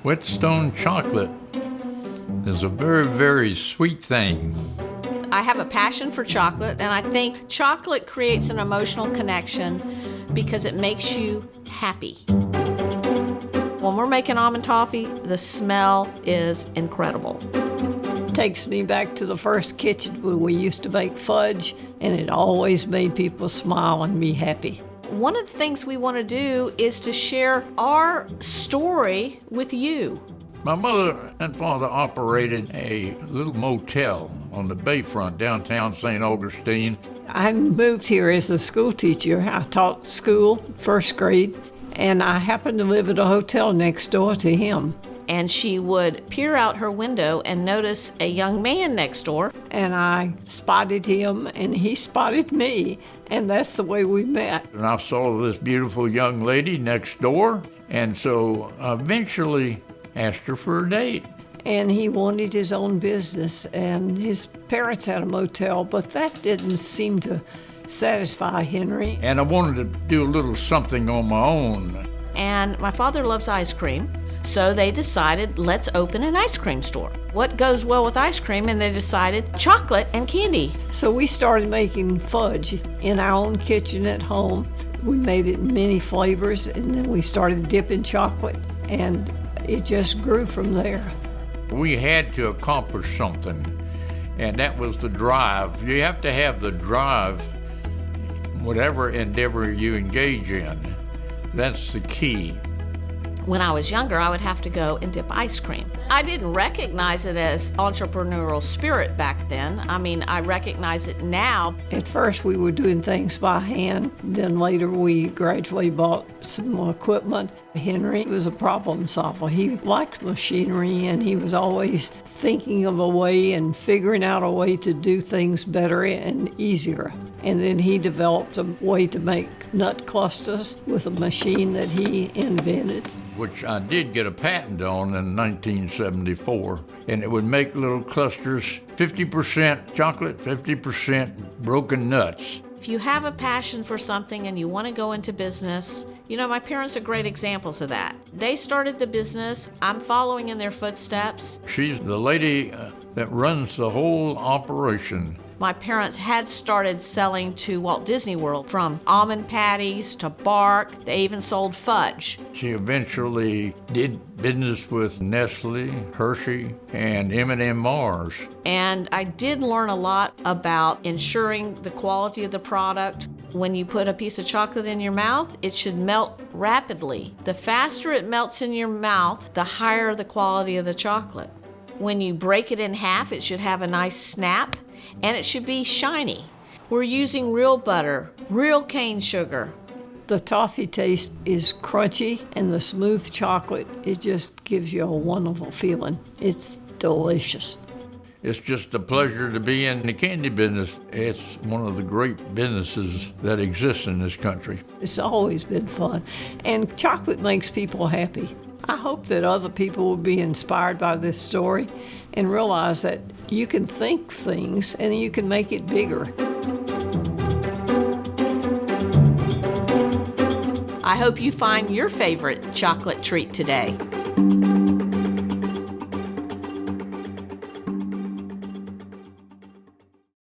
Whetstone chocolate is a very, very sweet thing. I have a passion for chocolate, and I think chocolate creates an emotional connection because it makes you happy. When we're making almond toffee, the smell is incredible. Takes me back to the first kitchen where we used to make fudge, and it always made people smile and be happy. One of the things we want to do is to share our story with you. My mother and father operated a little motel on the bayfront downtown St. Augustine. I moved here as a school teacher. I taught school, first grade, and I happened to live at a hotel next door to him. And she would peer out her window and notice a young man next door. And I spotted him, and he spotted me, and that's the way we met. And I saw this beautiful young lady next door, and so I eventually asked her for a date. And he wanted his own business, and his parents had a motel, but that didn't seem to satisfy Henry. And I wanted to do a little something on my own. And my father loves ice cream, so they decided, let's open an ice cream store. What goes well with ice cream? And they decided chocolate and candy. So we started making fudge in our own kitchen at home. We made it in many flavors, and then we started dipping chocolate, and it just grew from there. We had to accomplish something, and that was the drive. You have to have the drive, whatever endeavor you engage in. That's the key. When I was younger, I would have to go and dip ice cream. I didn't recognize it as entrepreneurial spirit back then. I mean, I recognize it now. At first, we were doing things by hand. Then later, we gradually bought some more equipment. Henry was a problem solver. He liked machinery, and he was always thinking of a way and figuring out a way to do things better and easier. And then he developed a way to make nut clusters with a machine that he invented, which I did get a patent on in 1974. And it would make little clusters, 50% chocolate, 50% broken nuts. If you have a passion for something and you want to go into business, you know, my parents are great examples of that. They started the business. I'm following in their footsteps. She's the lady that runs the whole operation. My parents had started selling to Walt Disney World, from almond patties to bark. They even sold fudge. She eventually did business with Nestle, Hershey, and M&M Mars. And I did learn a lot about ensuring the quality of the product. When you put a piece of chocolate in your mouth, it should melt rapidly. The faster it melts in your mouth, the higher the quality of the chocolate. When you break it in half, it should have a nice snap, and it should be shiny. We're using real butter, real cane sugar. The toffee taste is crunchy, and the smooth chocolate, it just gives you a wonderful feeling. It's delicious. It's just a pleasure to be in the candy business. It's one of the great businesses that exists in this country. It's always been fun, and chocolate makes people happy. I hope that other people will be inspired by this story and realize that you can think things and you can make it bigger. I hope you find your favorite chocolate treat today.